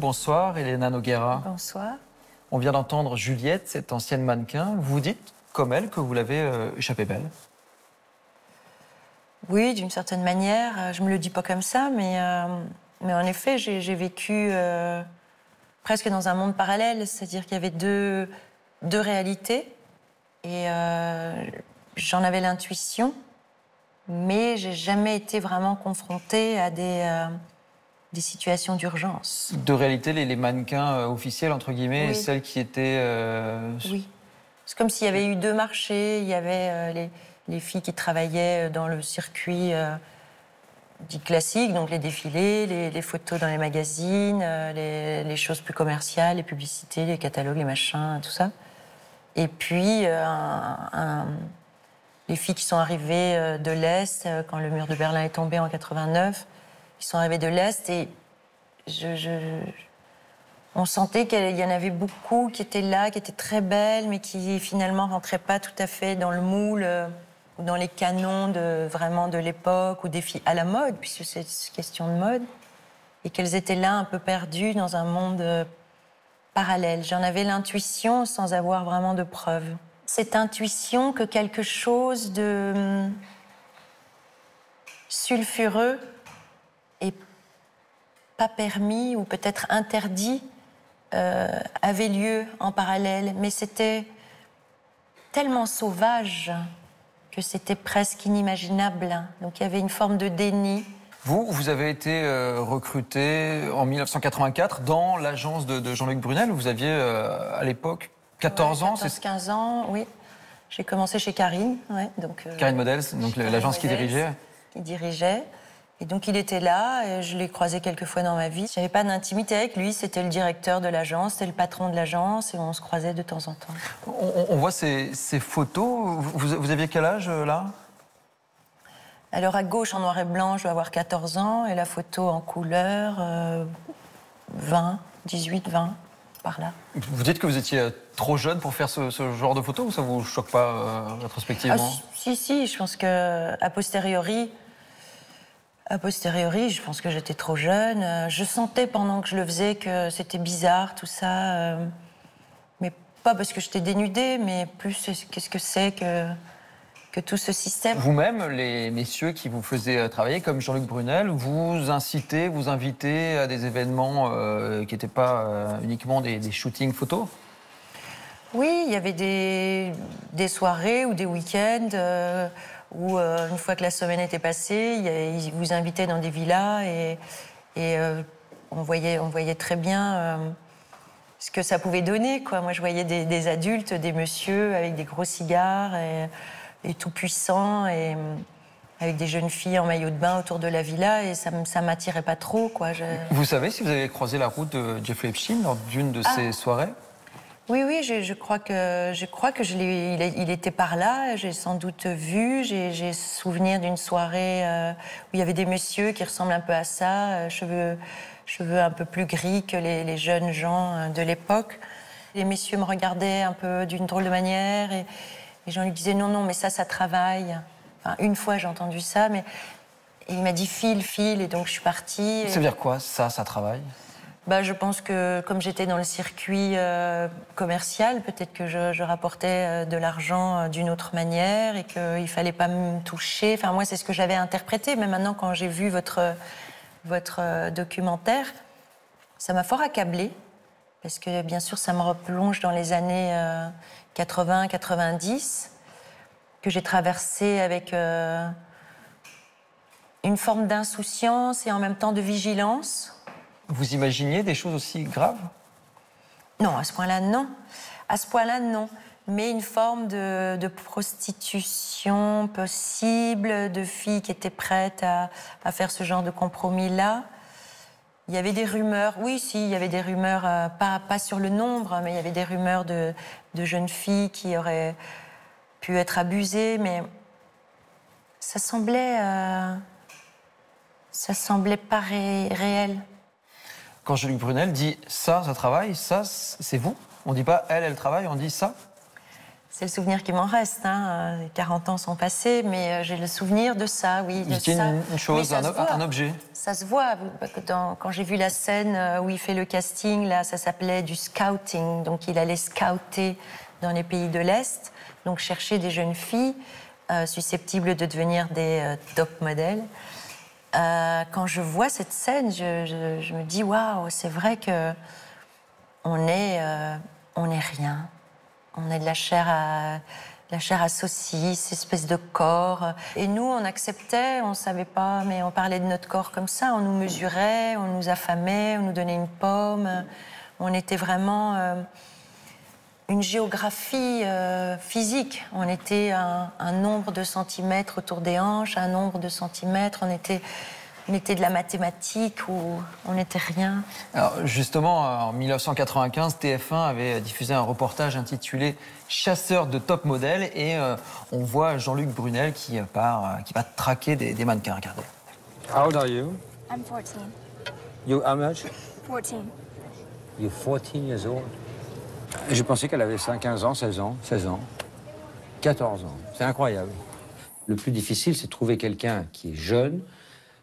Bonsoir, Elena Noguera. Bonsoir. On vient d'entendre Juliette, cette ancienne mannequin. Vous dites, comme elle, que vous l'avez échappée belle. Oui, d'une certaine manière. Je me le dis pas comme ça, mais en effet, j'ai vécu presque dans un monde parallèle. C'est-à-dire qu'il y avait deux réalités. Et j'en avais l'intuition, mais j'ai jamais été vraiment confrontée à des situations d'urgence. De réalité, les mannequins officiels, entre guillemets, Oui. et celles qui étaient... Oui. C'est comme s'il y avait eu deux marchés. Il y avait les filles qui travaillaient dans le circuit dit classique, donc les défilés, les photos dans les magazines, les choses plus commerciales, les publicités, les catalogues, les machins, tout ça. Et puis, les filles qui sont arrivées de l'Est, quand le mur de Berlin est tombé en 89, qui sont arrivées de l'Est, et on sentait qu'il y en avait beaucoup qui étaient là, qui étaient très belles, mais qui finalement rentraient pas tout à fait dans le moule, ou dans les canons vraiment de l'époque, ou des filles à la mode, puisque c'est une question de mode, et qu'elles étaient là un peu perdues dans un monde parallèle. J'en avais l'intuition sans avoir vraiment de preuves. Cette intuition que quelque chose de sulfureux et pas permis ou peut-être interdit avait lieu en parallèle, mais c'était tellement sauvage que c'était presque inimaginable. Donc il y avait une forme de déni. Vous avez été recruté en 1984 dans l'agence de Jean-Luc Brunel. Vous aviez à l'époque 14 ans. 15 ans, oui. J'ai commencé chez Karine, donc, Karine Models, donc l'agence qui dirigeait. Qui dirigeait. Et donc il était là, et je l'ai croisé quelques fois dans ma vie. Je n'avais pas d'intimité avec lui, c'était le directeur de l'agence, c'était le patron de l'agence, et on se croisait de temps en temps. On voit ces photos. Vous aviez quel âge là ? Alors à gauche, en noir et blanc, je dois avoir 14 ans, et la photo en couleur, 18, 20, par là. Vous dites que vous étiez trop jeune pour faire ce genre de photos, ou ça vous choque pas rétrospectivement ? Si, je pense que a posteriori, je pense que j'étais trop jeune. Je sentais pendant que je le faisais que c'était bizarre, tout ça. Mais pas parce que j'étais dénudée, mais plus qu'est-ce que c'est que tout ce système. Vous-même, les messieurs qui vous faisaient travailler, comme Jean-Luc Brunel, vous incitez, vous invitez à des événements qui n'étaient pas uniquement des shootings photos ? Oui, il y avait des soirées ou des week-ends où, une fois que la semaine était passée, ils vous invitaient dans des villas et on voyait très bien ce que ça pouvait donner, quoi. Moi, je voyais des adultes, des messieurs avec des gros cigares et tout puissants, et avec des jeunes filles en maillot de bain autour de la villa, et ça m'attirait pas trop, quoi. Vous savez si vous avez croisé la route de Jeffrey Epstein lors d'une de ces soirées ? Oui, je crois que il était par là. J'ai sans doute vu. J'ai souvenir d'une soirée où il y avait des messieurs qui ressemblent un peu à ça, cheveux un peu plus gris que les jeunes gens de l'époque. Les messieurs me regardaient un peu d'une drôle de manière, et Jean lui disait non, mais ça travaille. Enfin, une fois j'ai entendu ça, mais et il m'a dit file, et donc je suis partie. Ça veut dire quoi, ça travaille ? Je pense que comme j'étais dans le circuit commercial, peut-être que je rapportais de l'argent d'une autre manière et qu'il ne fallait pas me toucher. Enfin, moi, c'est ce que j'avais interprété. Mais maintenant, quand j'ai vu votre documentaire, ça m'a fort accablée. Parce que, bien sûr, ça me replonge dans les années 80-90, que j'ai traversé avec une forme d'insouciance et en même temps de vigilance. Vous imaginiez des choses aussi graves ? Non, à ce point-là, non. À ce point-là, non. Mais une forme de prostitution possible, de filles qui étaient prêtes à faire ce genre de compromis-là. Il y avait des rumeurs, il y avait des rumeurs, pas sur le nombre, mais il y avait des rumeurs de jeunes filles qui auraient pu être abusées, mais ça semblait pas réel. Quand Jean-Luc Brunel dit ça travaille, ça, c'est vous ? On ne dit pas elle travaille, on dit ça ? C'est le souvenir qui m'en reste. Hein. 40 ans sont passés, mais j'ai le souvenir de ça, oui. Il y a une chose, un objet. Ça se voit. Quand j'ai vu la scène où il fait le casting, là, ça s'appelait du scouting. Donc, il allait scouter dans les pays de l'Est, donc chercher des jeunes filles susceptibles de devenir des top modèles. Quand je vois cette scène, je me dis waouh, c'est vrai que on est rien. On est de la chair à saucisse, espèce de corps. Et nous, on acceptait, on savait pas, mais on parlait de notre corps comme ça. On nous mesurait, on nous affamait, on nous donnait une pomme. On était vraiment une géographie physique. On était un nombre de centimètres autour des hanches, un nombre de centimètres. On était de la mathématique ou on n'était rien. Alors justement, en 1995, TF1 avait diffusé un reportage intitulé « Chasseur de top modèles » et on voit Jean-Luc Brunel qui va traquer des mannequins. Regardez. How old are you? I'm 14. You how much? 14. You're 14 years old. Je pensais qu'elle avait 15 ans, 16 ans, 16 ans, 14 ans. C'est incroyable. Le plus difficile, c'est de trouver quelqu'un qui est jeune,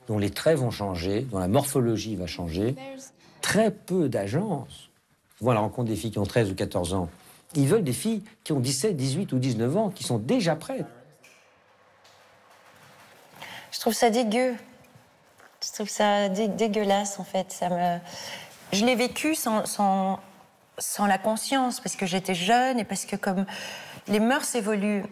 dont les traits vont changer, dont la morphologie va changer. Très peu d'agences vont à la rencontre des filles qui ont 13 ou 14 ans. Ils veulent des filles qui ont 17, 18 ou 19 ans, qui sont déjà prêtes. Je trouve ça dégueu. Je trouve ça dégueulasse, en fait. Je l'ai vécu sans la conscience, parce que j'étais jeune et parce que comme les mœurs évoluent.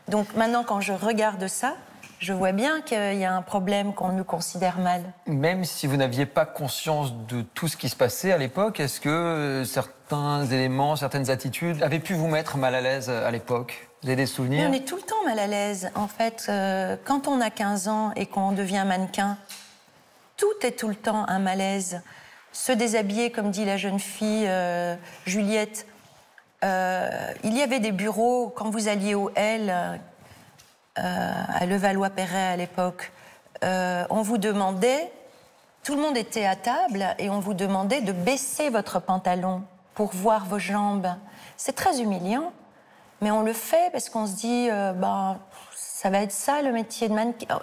Donc maintenant, quand je regarde ça, je vois bien qu'il y a un problème, qu'on nous considère mal. Même si vous n'aviez pas conscience de tout ce qui se passait à l'époque, est-ce que certains éléments, certaines attitudes avaient pu vous mettre mal à l'aise à l'époque? Vous avez des souvenirs? Mais on est tout le temps mal à l'aise. En fait, quand on a 15 ans et qu'on devient mannequin, tout est tout le temps un malaise. Se déshabiller, comme dit la jeune fille Juliette. Il y avait des bureaux, quand vous alliez au L, à Levallois-Perret à l'époque, on vous demandait, tout le monde était à table, et on vous demandait de baisser votre pantalon pour voir vos jambes. C'est très humiliant, mais on le fait parce qu'on se dit, ça va être ça le métier de mannequin.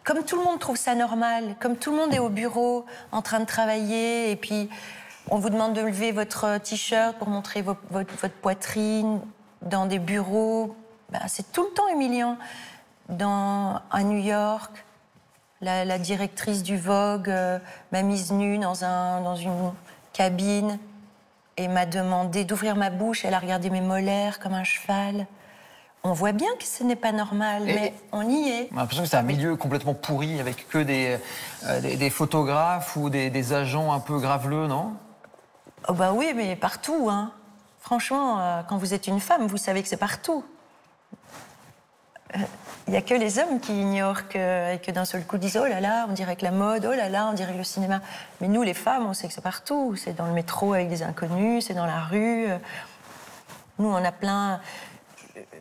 Comme tout le monde trouve ça normal, comme tout le monde est au bureau en train de travailler, et puis on vous demande de lever votre t-shirt pour montrer votre poitrine dans des bureaux, c'est tout le temps humiliant. À New York, la directrice du Vogue m'a mise nue dans une cabine et m'a demandé d'ouvrir ma bouche. Elle a regardé mes molaires comme un cheval. On voit bien que ce n'est pas normal, mais on y est. On a l'impression que c'est un milieu complètement pourri, avec que des photographes ou des agents un peu graveleux, non? Oh oui, mais partout, hein. Franchement, quand vous êtes une femme, vous savez que c'est partout. Il n'y a que les hommes qui ignorent et que d'un seul coup disent « Oh là là, on dirait que la mode, oh là là, on dirait que le cinéma... » Mais nous, les femmes, on sait que c'est partout. C'est dans le métro avec des inconnus, c'est dans la rue. Nous, on a plein...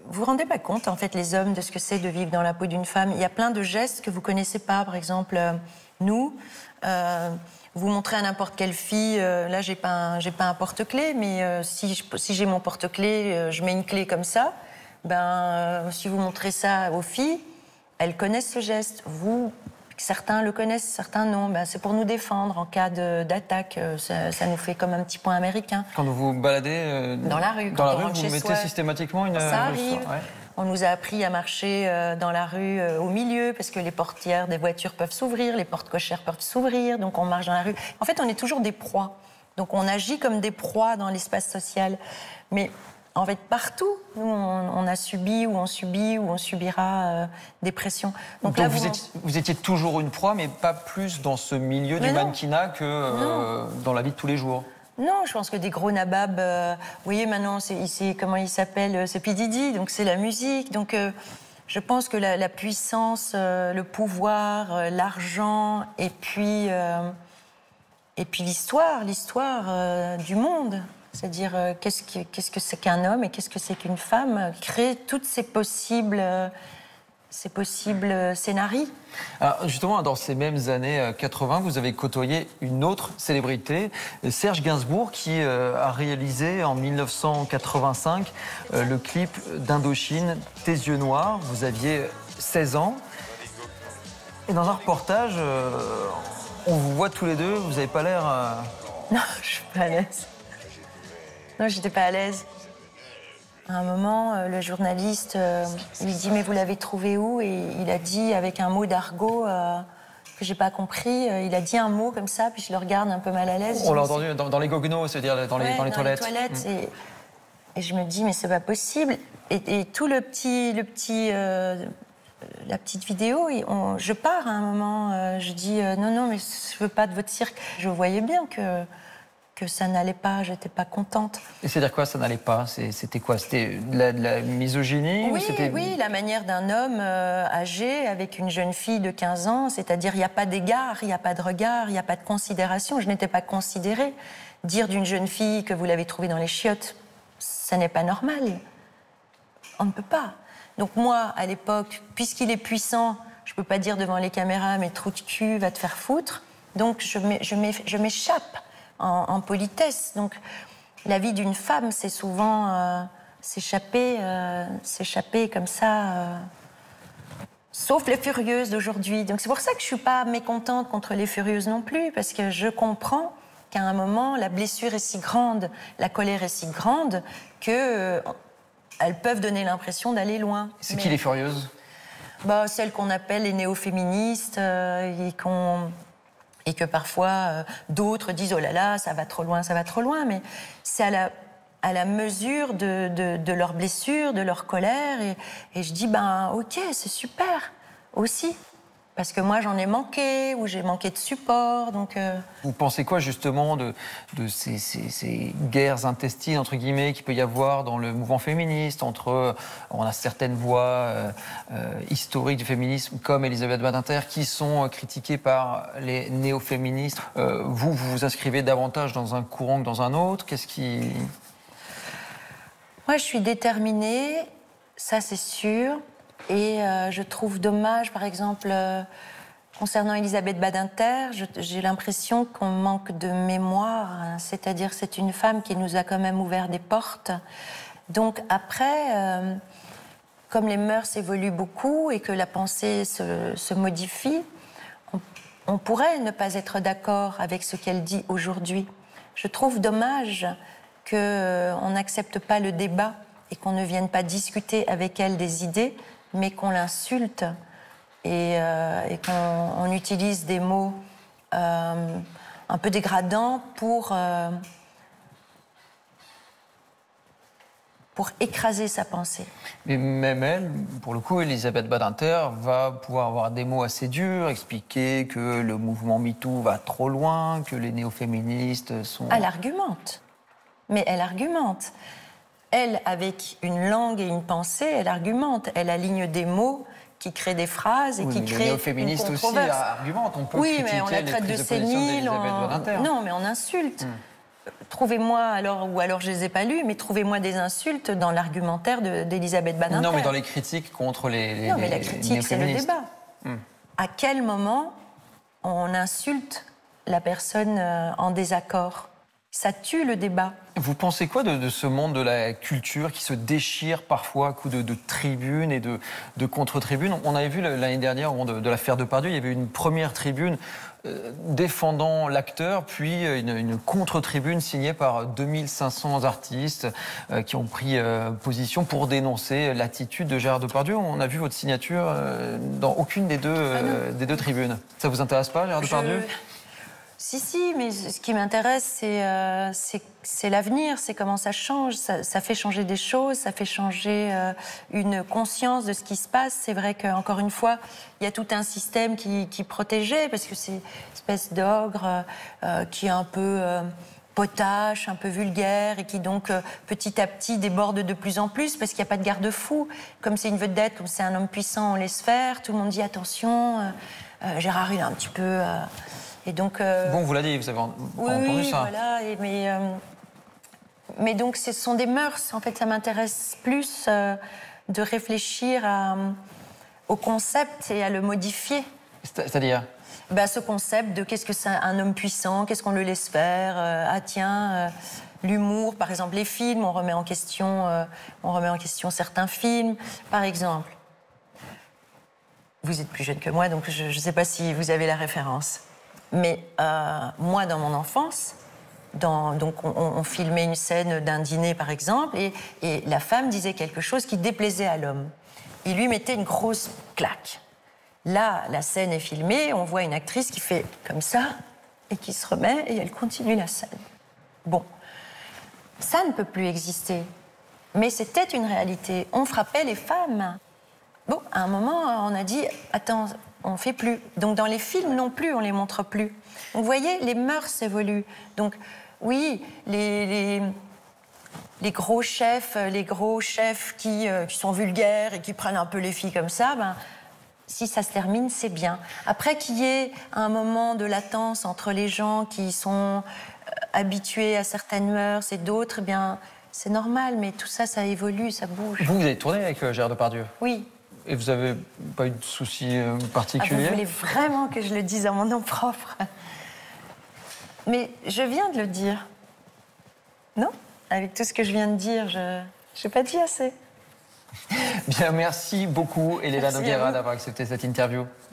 Vous vous rendez pas compte, en fait, les hommes, de ce que c'est de vivre dans la peau d'une femme. Il y a plein de gestes que vous connaissez pas. Par exemple, nous... vous montrez à n'importe quelle fille, là j'ai pas un porte-clés, mais si j'ai mon porte-clés, je mets une clé comme ça, si vous montrez ça aux filles, elles connaissent ce geste. Certains le connaissent, certains non. C'est pour nous défendre en cas d'attaque. Ça nous fait comme un petit point américain. Quand vous vous baladez dans la rue, vous mettez systématiquement une... Ça arrive. Ouais. On nous a appris à marcher dans la rue au milieu, parce que les portières des voitures peuvent s'ouvrir, les portes cochères peuvent s'ouvrir, donc on marche dans la rue. En fait, on est toujours des proies. Donc on agit comme des proies dans l'espace social. Mais en fait, partout, nous, on a subi ou on subit ou on subira des pressions. Donc là, vous étiez toujours une proie, mais pas plus dans ce milieu du mannequinat que dans la vie de tous les jours. Non, je pense que des gros nababs, vous voyez maintenant, comment il s'appelle, c'est P. Diddy, donc c'est la musique. Donc je pense que la puissance, le pouvoir, l'argent, et puis l'histoire du monde. C'est-à-dire qu'est-ce que c'est qu'un homme et qu'est-ce que c'est qu'une femme, créer toutes ces possibles ces possibles scénarii. Alors justement, dans ces mêmes années 80, vous avez côtoyé une autre célébrité, Serge Gainsbourg, qui a réalisé en 1985 le clip d'Indochine, Tes yeux noirs. Vous aviez 16 ans. Et dans un reportage, on vous voit tous les deux, vous n'avez pas l'air... Non, je suis pas à l'aise. Non, j'étais pas à l'aise. À un moment, le journaliste lui dit « Mais vous l'avez trouvé où ?» Et il a dit, avec un mot d'argot que j'ai pas compris, il a dit un mot comme ça, puis je le regarde un peu mal à l'aise. On l'a entendu dans les goguenots, c'est-à-dire dans les toilettes. Et je me dis « Mais c'est pas possible !» Et tout la petite vidéo, je pars à un moment, je dis « Non, mais je veux pas de votre cirque ». Je voyais bien que ça n'allait pas, j'étais pas contente. Et c'est-à-dire quoi, ça n'allait pas? C'était quoi? C'était de la misogynie? Oui, ou c'était... oui, la manière d'un homme âgé avec une jeune fille de 15 ans, c'est-à-dire il n'y a pas d'égard, il n'y a pas de regard, il n'y a pas de considération. Je n'étais pas considérée. Dire d'une jeune fille que vous l'avez trouvée dans les chiottes, ça n'est pas normal. On ne peut pas. Donc moi, à l'époque, puisqu'il est puissant, je ne peux pas dire devant les caméras, mais trou de cul, va te faire foutre. Donc je m'échappe en politesse. Donc la vie d'une femme, c'est souvent s'échapper comme ça, sauf les furieuses d'aujourd'hui. Donc c'est pour ça que je ne suis pas mécontente contre les furieuses non plus, parce que je comprends qu'à un moment, la blessure est si grande, la colère est si grande, que... elles peuvent donner l'impression d'aller loin. C'est qui les furieuses? Celles qu'on appelle les néo-féministes et que parfois d'autres disent « Oh là là, ça va trop loin, ça va trop loin ». Mais c'est à la mesure de leurs blessures, de leur colère. Et je dis « Ok, c'est super aussi ». Parce que moi, j'en ai manqué, ou j'ai manqué de support, donc... Vous pensez quoi, justement, de ces guerres intestines, entre guillemets, qu'il peut y avoir dans le mouvement féministe, entre... on a certaines voix historiques du féminisme, comme Elisabeth Badinter, qui sont critiquées par les néo-féministes. Vous vous inscrivez davantage dans un courant que dans un autre? Qu'est-ce qui... Moi, je suis déterminée, ça c'est sûr. Et je trouve dommage, par exemple, concernant Elisabeth Badinter, j'ai l'impression qu'on manque de mémoire. Hein, c'est-à-dire c'est une femme qui nous a quand même ouvert des portes. Donc après, comme les mœurs évoluent beaucoup et que la pensée se modifie, on pourrait ne pas être d'accord avec ce qu'elle dit aujourd'hui. Je trouve dommage qu'on n'accepte pas le débat et qu'on ne vienne pas discuter avec elle des idées, mais qu'on l'insulte et qu'on utilise des mots un peu dégradants pour écraser sa pensée. Mais même elle, pour le coup, Elisabeth Badinter va pouvoir avoir des mots assez durs, expliquer que le mouvement MeToo va trop loin, que les néo-féministes sont... Elle argumente. Mais elle argumente. Elle, avec une langue et une pensée, elle argumente. Elle aligne des mots qui créent des phrases et qui créent une féministes aussi argumentent. On peut oui, critiquer mais on la traite de sénile. Non, mais on insulte. Trouvez-moi, ou alors je les ai pas lus, mais trouvez-moi des insultes dans l'argumentaire d'Elisabeth Badinter. Non, mais dans les critiques contre les Non, mais la critique, c'est le débat. À quel moment on insulte la personne en désaccord? Ça tue le débat. Vous pensez quoi de ce monde de la culture qui se déchire parfois à coups de tribunes et de contre-tribunes? On avait vu l'année dernière, au moment de l'affaire Depardieu, il y avait une première tribune défendant l'acteur, puis une contre-tribune signée par 2500 artistes qui ont pris position pour dénoncer l'attitude de Gérard Depardieu. On a vu votre signature dans aucune des deux tribunes. Ça vous intéresse pas, Gérard Depardieu? Si, mais ce qui m'intéresse, c'est l'avenir, c'est comment ça change. Ça fait changer des choses, ça fait changer une conscience de ce qui se passe. C'est vrai qu'encore une fois, il y a tout un système qui protégeait, parce que c'est une espèce d'ogre qui est un peu potache, un peu vulgaire, et qui donc petit à petit déborde de plus en plus, parce qu'il n'y a pas de garde-fou. Comme c'est une vedette, comme c'est un homme puissant, on laisse faire. Tout le monde dit attention, Gérard, il est un petit peu... Et donc, bon, vous l'avez dit, vous avez entendu ça. Voilà, mais donc ce sont des mœurs. En fait, ça m'intéresse plus de réfléchir au concept et à le modifier. C'est-à-dire? Ben, ce concept de qu'est-ce que c'est un homme puissant, qu'est-ce qu'on le laisse faire, ah tiens, l'humour, par exemple, les films, on remet en question certains films, par exemple. Vous êtes plus jeune que moi, donc je ne sais pas si vous avez la référence. Mais moi, dans mon enfance, donc on filmait une scène d'un dîner, par exemple, et la femme disait quelque chose qui déplaisait à l'homme. Il lui mettait une grosse claque. Là, la scène est filmée, on voit une actrice qui fait comme ça, et qui se remet, et elle continue la scène. Bon, ça ne peut plus exister. Mais c'était une réalité. On frappait les femmes. Bon, à un moment, on a dit, attends, on ne fait plus. Donc dans les films non plus, on ne les montre plus. Donc vous voyez, les mœurs évoluent. Donc oui, les gros chefs qui sont vulgaires et qui prennent un peu les filles comme ça, ben, si ça se termine, c'est bien. Après qu'il y ait un moment de latence entre les gens qui sont habitués à certaines mœurs et d'autres, eh bien, c'est normal, mais tout ça, ça évolue, ça bouge. Vous avez tourné avec Gérard Depardieu? Oui. Et vous n'avez pas eu de soucis particuliers? Vous voulez vraiment que je le dise en mon nom propre? Mais je viens de le dire. Non? Avec tout ce que je viens de dire, je n'ai pas dit assez. Bien, merci beaucoup, Elena Merci Nogueira, d'avoir accepté cette interview.